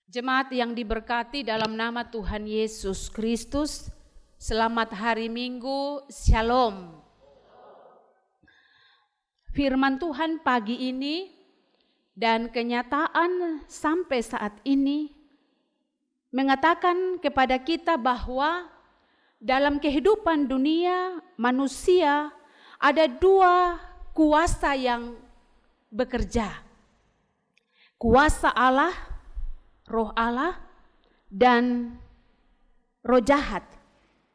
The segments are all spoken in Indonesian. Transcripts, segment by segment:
Jemaat yang diberkati dalam nama Tuhan Yesus Kristus, selamat hari Minggu, Shalom. Firman Tuhan pagi ini dan kenyataan sampai saat ini mengatakan kepada kita bahwa dalam kehidupan dunia manusia ada dua kuasa yang bekerja. Kuasa Allah, roh Allah, dan roh jahat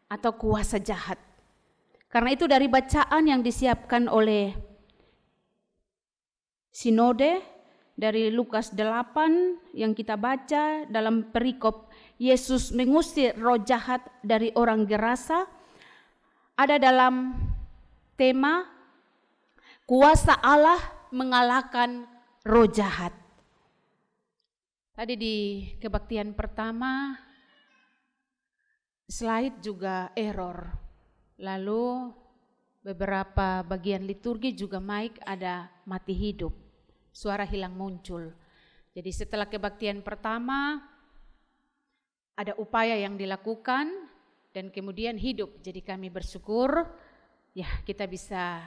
atau kuasa jahat. Karena itu dari bacaan yang disiapkan oleh Sinode dari Lukas 8 yang kita baca dalam perikop Yesus mengusir roh jahat dari orang Gerasa, ada dalam tema kuasa Allah mengalahkan roh jahat. Tadi di kebaktian pertama slide juga error. Lalu beberapa bagian liturgi juga mic ada mati hidup. Suara hilang muncul. Jadi setelah kebaktian pertama ada upaya yang dilakukan dan kemudian hidup. Jadi kami bersyukur ya kita bisa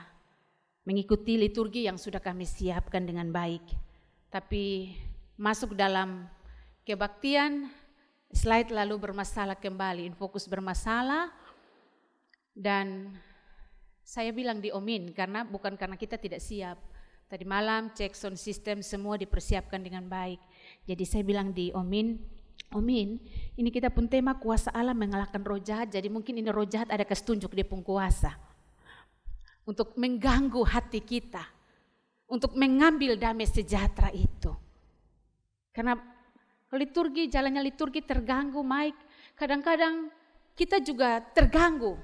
mengikuti liturgi yang sudah kami siapkan dengan baik. Tapi masuk dalam kebaktian, slide lalu bermasalah kembali, infokus bermasalah, dan saya bilang diomin bukan karena kita tidak siap. Tadi malam cek sound system semua dipersiapkan dengan baik. Jadi saya bilang diomin, ini kita pun tema kuasa Allah mengalahkan roh jahat, jadi mungkin ini roh jahat ada kesetunjuk dia pun kuasa untuk mengganggu hati kita, untuk mengambil damai sejahtera itu. Karena liturgi, jalannya liturgi terganggu, mic. Kadang-kadang kita juga terganggu.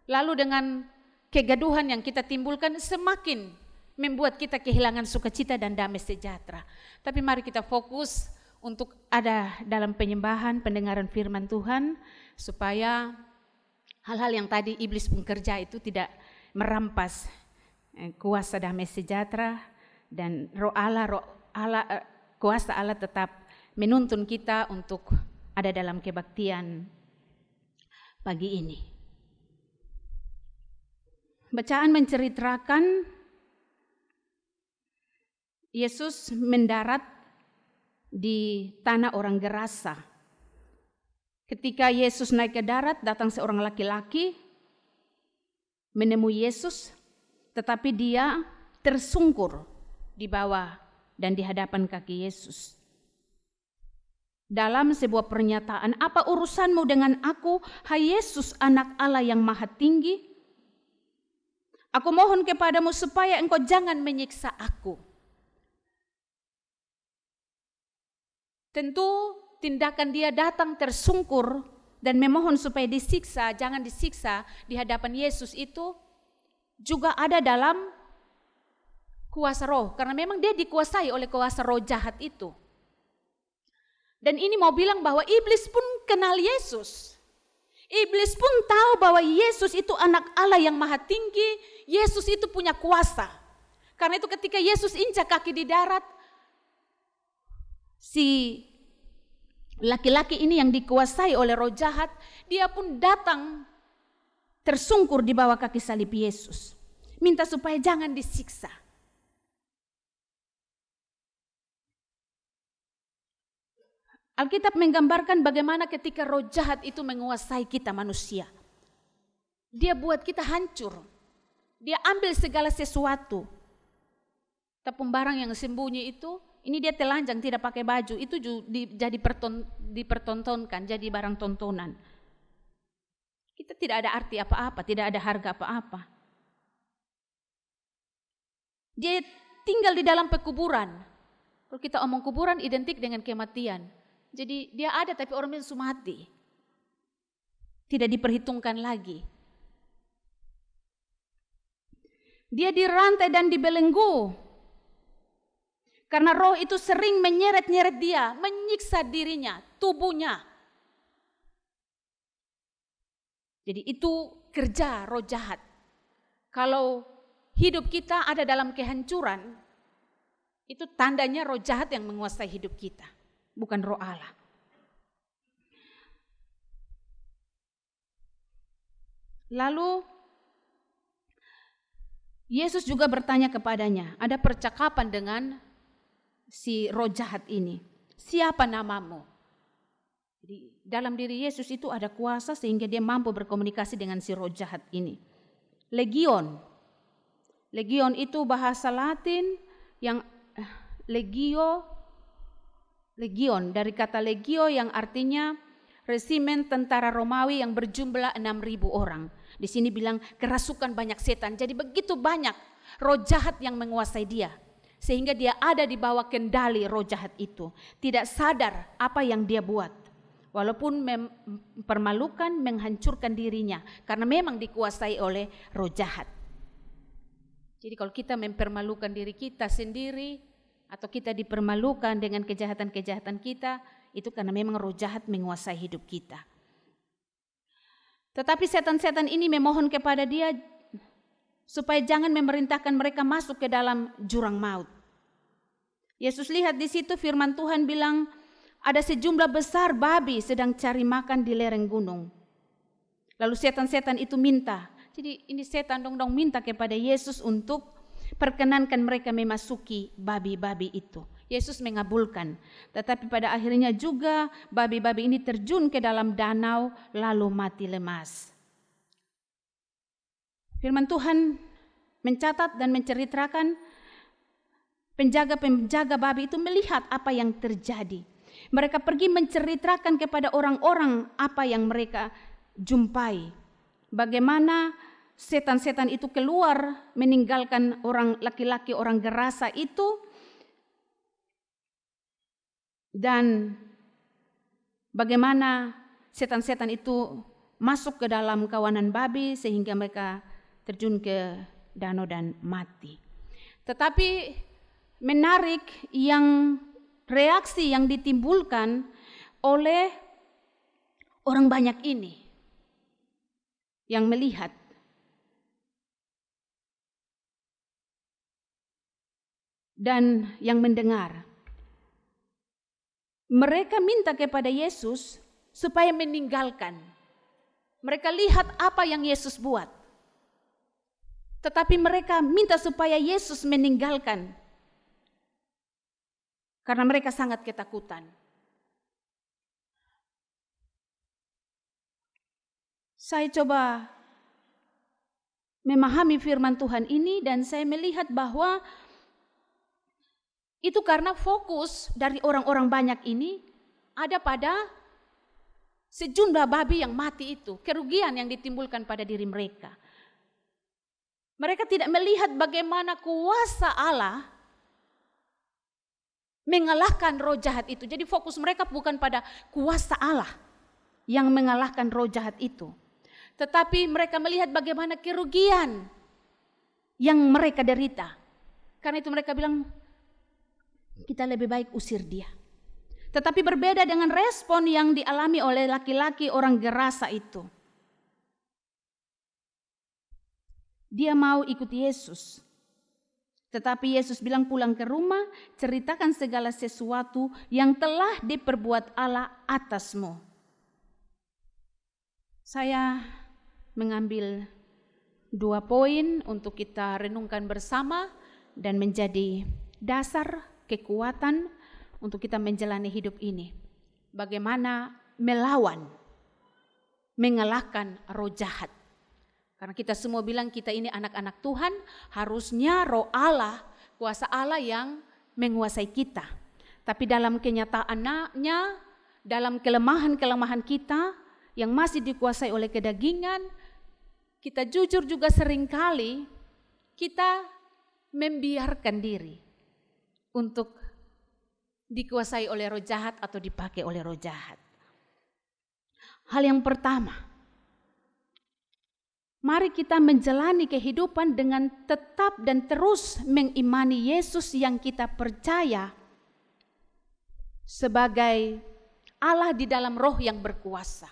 Lalu dengan kegaduhan yang kita timbulkan semakin membuat kita kehilangan sukacita dan damai sejahtera. Tapi mari kita fokus untuk ada dalam penyembahan, pendengaran firman Tuhan, supaya hal-hal yang tadi iblis bekerja itu tidak merampas kuasa damai sejahtera, dan kuasa Allah tetap menuntun kita untuk ada dalam kebaktian pagi ini. Bacaan menceritakan Yesus mendarat di tanah orang Gerasa. Ketika Yesus naik ke darat, datang seorang laki-laki menemui Yesus, tetapi dia tersungkur di bawah dan di hadapan kaki Yesus. Dalam sebuah pernyataan, apa urusanmu dengan aku, hai Yesus anak Allah yang maha tinggi? Aku mohon kepadamu supaya engkau jangan menyiksa aku. Tentu tindakan dia datang tersungkur dan memohon supaya disiksa, jangan disiksa di hadapan Yesus itu juga ada dalam kuasa roh, karena memang dia dikuasai oleh kuasa roh jahat itu. Dan ini mau bilang bahwa iblis pun kenal Yesus. Iblis pun tahu bahwa Yesus itu anak Allah yang maha tinggi, Yesus itu punya kuasa. Karena itu ketika Yesus injak kaki di darat, si laki-laki ini yang dikuasai oleh roh jahat, dia pun datang tersungkur di bawah kaki salib Yesus. Minta supaya jangan disiksa. Alkitab menggambarkan bagaimana ketika roh jahat itu menguasai kita manusia. Dia buat kita hancur. Dia ambil segala sesuatu. Tepung barang yang sembunyi itu, ini dia telanjang tidak pakai baju, itu jadi dipertontonkan, jadi barang tontonan. Kita tidak ada arti apa-apa, tidak ada harga apa-apa. Dia tinggal di dalam pekuburan. Kalau kita omong kuburan identik dengan kematian. Jadi dia ada tapi orang itu mati. Tidak diperhitungkan lagi. Dia dirantai dan dibelenggu. Karena roh itu sering menyeret-nyeret dia, menyiksa dirinya, tubuhnya. Jadi itu kerja roh jahat. Kalau hidup kita ada dalam kehancuran, itu tandanya roh jahat yang menguasai hidup kita. bukan roh Allah. Lalu Yesus juga bertanya kepadanya, ada percakapan dengan si roh jahat ini. Siapa namamu? Jadi dalam diri Yesus itu ada kuasa sehingga dia mampu berkomunikasi dengan si roh jahat ini. Legion. Legion itu bahasa Latin yang legion dari kata legio yang artinya resimen tentara Romawi yang berjumlah 6.000 orang. Di sini bilang kerasukan banyak setan. Jadi begitu banyak roh jahat yang menguasai dia. Sehingga dia ada di bawah kendali roh jahat itu. Tidak sadar apa yang dia buat. Walaupun mempermalukan, menghancurkan dirinya. Karena memang dikuasai oleh roh jahat. Jadi kalau kita mempermalukan diri kita sendiri, atau kita dipermalukan dengan kejahatan-kejahatan kita, itu karena memang roh jahat menguasai hidup kita. Tetapi setan-setan ini memohon kepada dia supaya jangan memerintahkan mereka masuk ke dalam jurang maut. Yesus lihat di situ firman Tuhan bilang, ada sejumlah besar babi sedang cari makan di lereng gunung. Lalu setan-setan itu minta. Jadi ini setan dong minta kepada Yesus untuk perkenankan mereka memasuki babi-babi itu. Yesus mengabulkan. Tetapi pada akhirnya juga babi-babi ini terjun ke dalam danau lalu mati lemas. Firman Tuhan mencatat dan menceritakan penjaga-penjaga babi itu melihat apa yang terjadi. Mereka pergi menceritakan kepada orang-orang apa yang mereka jumpai. Bagaimana setan-setan itu keluar meninggalkan orang laki-laki, orang gerasa itu. Dan bagaimana setan-setan itu masuk ke dalam kawanan babi sehingga mereka terjun ke danau dan mati. Tetapi menarik yang reaksi yang ditimbulkan oleh orang banyak ini yang melihat. Dan yang mendengar. Mereka minta kepada Yesus supaya meninggalkan. Mereka lihat apa yang Yesus buat. Tetapi mereka minta supaya Yesus meninggalkan. Karena mereka sangat ketakutan. Saya coba memahami firman Tuhan ini dan saya melihat bahwa itu karena fokus dari orang-orang banyak ini ada pada sejumlah babi yang mati itu. Kerugian yang ditimbulkan pada diri mereka. Mereka tidak melihat bagaimana kuasa Allah mengalahkan roh jahat itu. Jadi fokus mereka bukan pada kuasa Allah yang mengalahkan roh jahat itu. Tetapi mereka melihat bagaimana kerugian yang mereka derita. Karena itu mereka bilang, kita lebih baik usir dia. Tetapi berbeda dengan respon yang dialami oleh laki-laki orang gerasa itu. Dia mau ikut Yesus. Tetapi Yesus bilang pulang ke rumah, ceritakan segala sesuatu yang telah diperbuat Allah atasmu. Saya mengambil 2 poin untuk kita renungkan bersama dan menjadi dasar kekuatan untuk kita menjalani hidup ini. Bagaimana melawan, mengalahkan roh jahat. Karena kita semua bilang kita ini anak-anak Tuhan, harusnya roh Allah, kuasa Allah yang menguasai kita. Tapi dalam kenyataannya, dalam kelemahan-kelemahan kita yang masih dikuasai oleh kedagingan, kita jujur juga seringkali kita membiarkan diri untuk dikuasai oleh roh jahat atau dipakai oleh roh jahat. Hal yang pertama, mari kita menjalani kehidupan dengan tetap dan terus mengimani Yesus yang kita percaya sebagai Allah di dalam roh yang berkuasa.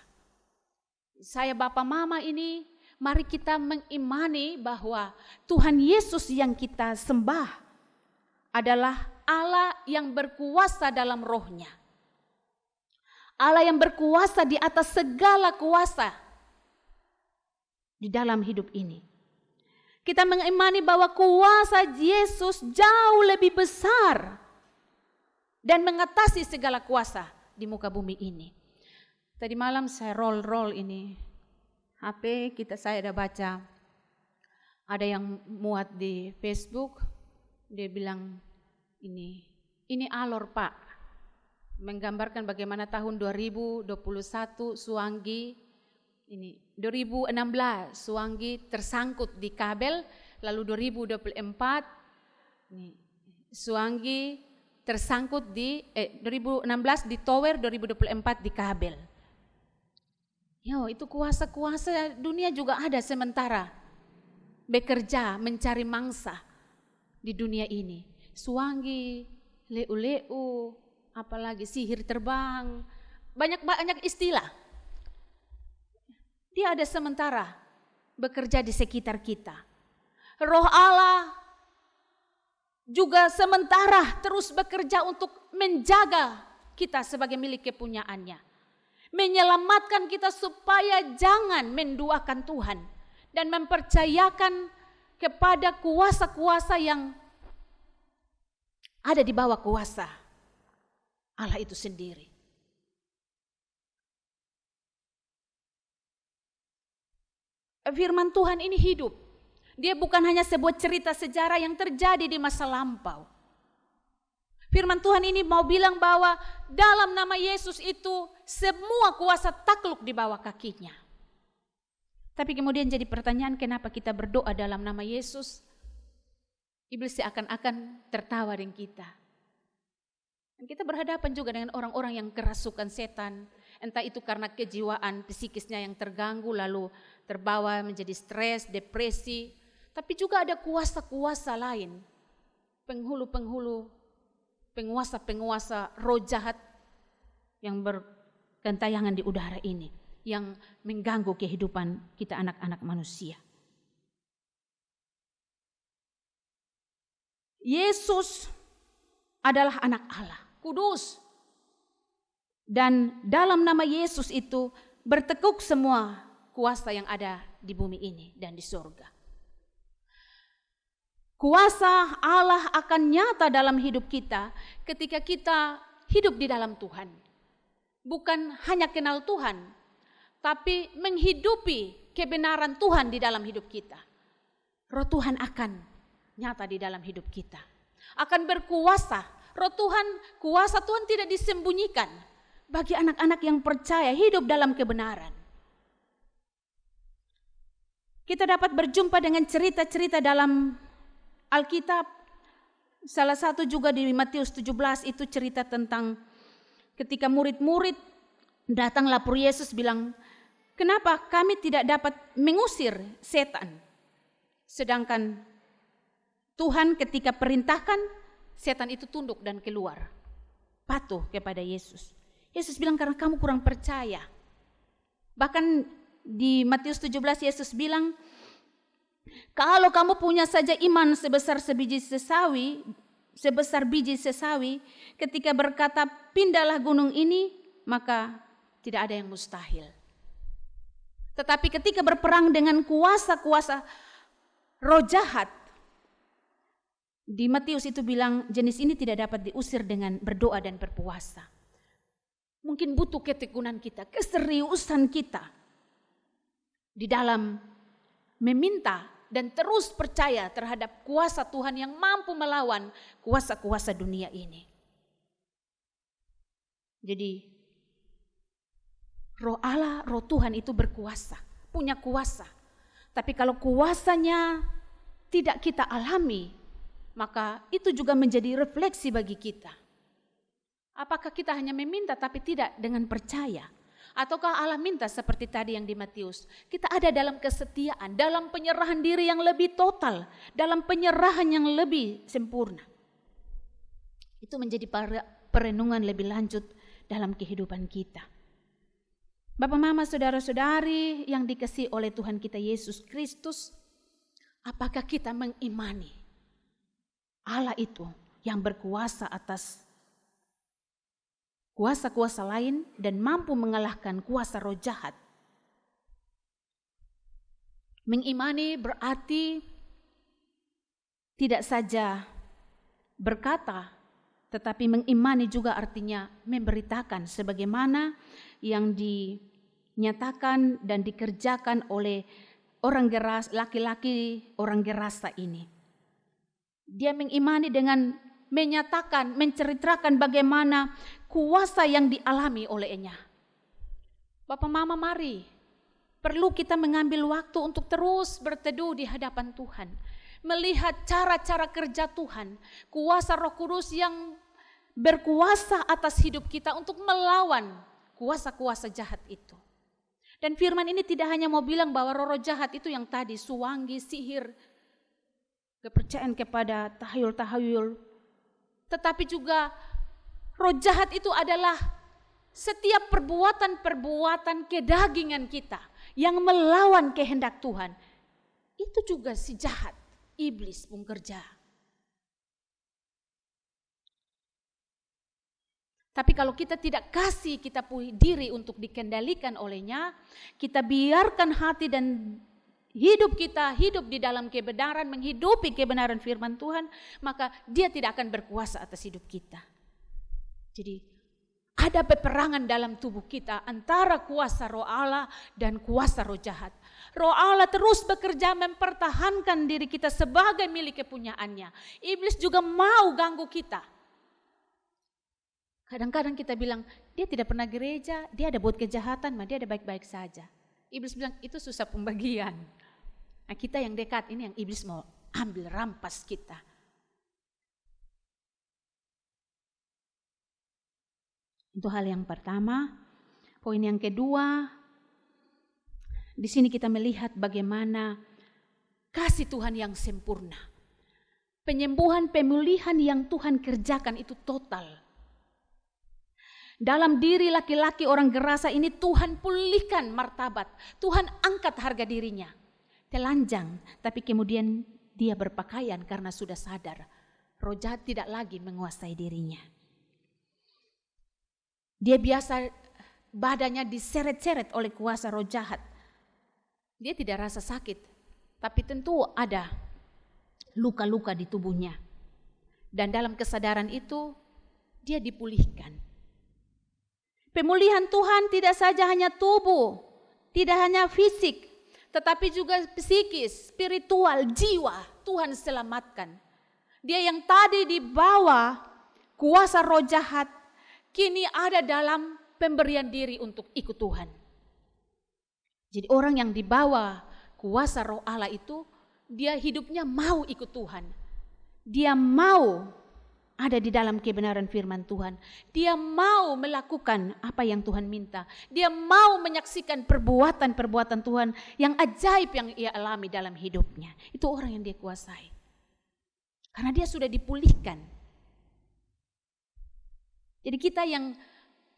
Saya Bapak Mama ini, mari kita mengimani bahwa Tuhan Yesus yang kita sembah adalah Allah yang berkuasa dalam rohnya. Allah yang berkuasa di atas segala kuasa di dalam hidup ini. Kita mengimani bahwa kuasa Yesus jauh lebih besar dan mengatasi segala kuasa di muka bumi ini. Tadi malam saya roll ini HP saya ada baca, ada yang muat di Facebook, dia bilang ini alor Pak, menggambarkan bagaimana tahun 2021 Suanggi, ini 2016 Suanggi tersangkut di kabel, lalu 2024 Suanggi tersangkut di 2016 di tower, 2024 di kabel. Itu kuasa-kuasa dunia juga ada sementara bekerja mencari mangsa di dunia ini. Suanggi, leu-leu, apalagi sihir terbang, banyak istilah. Dia ada sementara bekerja di sekitar kita. Roh Allah juga sementara terus bekerja untuk menjaga kita sebagai milik kepunyaannya. Menyelamatkan kita supaya jangan menduakan Tuhan dan mempercayakan kepada kuasa-kuasa yang ada di bawah kuasa Allah itu sendiri. Firman Tuhan ini hidup. Dia bukan hanya sebuah cerita sejarah yang terjadi di masa lampau. Firman Tuhan ini mau bilang bahwa dalam nama Yesus itu semua kuasa takluk di bawah kakinya. Tapi kemudian jadi pertanyaan, kenapa kita berdoa dalam nama Yesus? Iblis seakan-akan tertawa dengan kita. Dan kita berhadapan juga dengan orang-orang yang kerasukan setan. Entah itu karena kejiwaan psikisnya yang terganggu lalu terbawa menjadi stres, depresi. Tapi juga ada kuasa-kuasa lain. Penghulu-penghulu, penguasa-penguasa roh jahat yang bergentayangan di udara ini, yang mengganggu kehidupan kita anak-anak manusia. Yesus adalah anak Allah, kudus. Dan dalam nama Yesus itu bertekuk semua kuasa yang ada di bumi ini dan di surga. Kuasa Allah akan nyata dalam hidup kita ketika kita hidup di dalam Tuhan. Bukan hanya kenal Tuhan, tapi menghidupi kebenaran Tuhan di dalam hidup kita. Roh Tuhan akan nyata di dalam hidup kita. Akan berkuasa. Roh Tuhan, kuasa Tuhan tidak disembunyikan bagi anak-anak yang percaya hidup dalam kebenaran. Kita dapat berjumpa dengan cerita-cerita dalam Alkitab. Salah satu juga di Matius 17 itu cerita tentang ketika murid-murid datang lapor Yesus bilang, kenapa kami tidak dapat mengusir setan? Sedangkan Tuhan ketika perintahkan, setan itu tunduk dan keluar. Patuh kepada Yesus. Yesus bilang karena kamu kurang percaya. Bahkan di Matius 17 Yesus bilang, kalau kamu punya saja iman sebesar biji sesawi, ketika berkata pindahlah gunung ini, maka tidak ada yang mustahil. Tetapi ketika berperang dengan kuasa-kuasa roh jahat, di Matius itu bilang jenis ini tidak dapat diusir dengan berdoa dan berpuasa. Mungkin butuh ketekunan kita, keseriusan kita di dalam meminta dan terus percaya terhadap kuasa Tuhan yang mampu melawan kuasa-kuasa dunia ini. Jadi roh Allah, roh Tuhan itu berkuasa, punya kuasa. Tapi kalau kuasanya tidak kita alami, maka itu juga menjadi refleksi bagi kita. Apakah kita hanya meminta tapi tidak dengan percaya? Ataukah Allah minta seperti tadi yang di Matius? Kita ada dalam kesetiaan, dalam penyerahan diri yang lebih total, dalam penyerahan yang lebih sempurna. Itu menjadi perenungan lebih lanjut dalam kehidupan kita. Bapak, mama, saudara-saudari yang dikasihi oleh Tuhan kita Yesus Kristus, apakah kita mengimani Allah itu yang berkuasa atas kuasa-kuasa lain dan mampu mengalahkan kuasa roh jahat. Mengimani berarti tidak saja berkata, tetapi mengimani juga artinya memberitakan sebagaimana yang dinyatakan dan dikerjakan oleh orang Gerasa, laki-laki orang Gerasa ini. Dia mengimani dengan menyatakan, menceritakan bagaimana kuasa yang dialami olehnya. Bapak Mama, mari, perlu kita mengambil waktu untuk terus berteduh di hadapan Tuhan. Melihat cara-cara kerja Tuhan, kuasa Roh Kudus yang berkuasa atas hidup kita untuk melawan kuasa-kuasa jahat itu. Dan firman ini tidak hanya mau bilang bahwa roh jahat itu yang tadi, suwangi, sihir, kepercayaan kepada tahayul-tahayul, tetapi juga roh jahat itu adalah setiap perbuatan-perbuatan kedagingan kita yang melawan kehendak Tuhan. Itu juga si jahat, iblis pun kerja. Tapi kalau kita tidak kasih kita punya diri untuk dikendalikan olehnya, kita biarkan hati dan hidup kita hidup di dalam kebenaran, menghidupi kebenaran firman Tuhan, maka dia tidak akan berkuasa atas hidup kita. Jadi ada peperangan dalam tubuh kita antara kuasa roh Allah dan kuasa roh jahat. Roh Allah terus bekerja mempertahankan diri kita sebagai milik kepunyaannya. Iblis juga mau ganggu kita. Kadang-kadang kita bilang, dia tidak pernah gereja, dia ada buat kejahatan, dia ada baik-baik saja. Iblis bilang, itu susah pembagian. Nah, kita yang dekat ini yang iblis mau ambil rampas kita. Itu hal yang pertama. Poin yang kedua, di sini kita melihat bagaimana kasih Tuhan yang sempurna. Penyembuhan, pemulihan yang Tuhan kerjakan itu total. Dalam diri laki-laki orang Gerasa ini Tuhan pulihkan martabat. Tuhan angkat harga dirinya. Telanjang, tapi kemudian dia berpakaian karena sudah sadar. Roh jahat tidak lagi menguasai dirinya. Dia biasa badannya diseret-seret oleh kuasa roh jahat. Dia tidak rasa sakit, tapi tentu ada luka-luka di tubuhnya. Dan dalam kesadaran itu dia dipulihkan. Pemulihan Tuhan tidak saja hanya tubuh, tidak hanya fisik, tetapi juga psikis, spiritual, jiwa. Tuhan selamatkan. Dia yang tadi dibawa kuasa roh jahat, kini ada dalam pemberian diri untuk ikut Tuhan. Jadi orang yang dibawa kuasa roh Allah itu, dia hidupnya mau ikut Tuhan. Dia mau ada di dalam kebenaran firman Tuhan. Dia mau melakukan apa yang Tuhan minta. Dia mau menyaksikan perbuatan-perbuatan Tuhan yang ajaib yang ia alami dalam hidupnya. Itu orang yang dia kuasai. Karena dia sudah dipulihkan. Jadi kita yang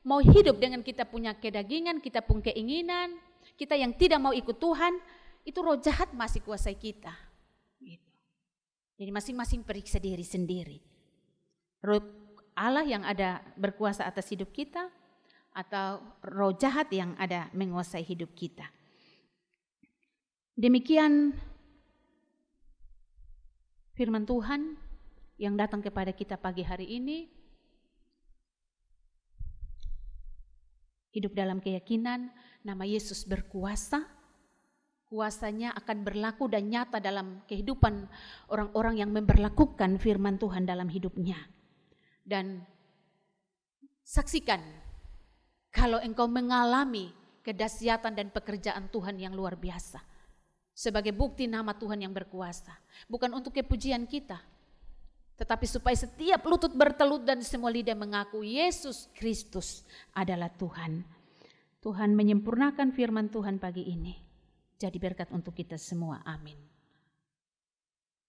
mau hidup dengan kita punya kedagingan, kita punya keinginan, kita yang tidak mau ikut Tuhan, itu roh jahat masih kuasai kita. Gitu. Jadi masing-masing periksa diri sendiri. Roh Allah yang ada berkuasa atas hidup kita atau roh jahat yang ada menguasai hidup kita. Demikian firman Tuhan yang datang kepada kita pagi hari ini. Hidup dalam keyakinan nama Yesus berkuasa. Kuasanya akan berlaku dan nyata dalam kehidupan orang-orang yang memperlakukan firman Tuhan dalam hidupnya. Dan saksikan kalau engkau mengalami kedahsyatan dan pekerjaan Tuhan yang luar biasa. Sebagai bukti nama Tuhan yang berkuasa. Bukan untuk kepujian kita. Tetapi supaya setiap lutut bertelut dan semua lidah mengaku Yesus Kristus adalah Tuhan. Tuhan menyempurnakan firman Tuhan pagi ini. Jadi berkat untuk kita semua. Amin.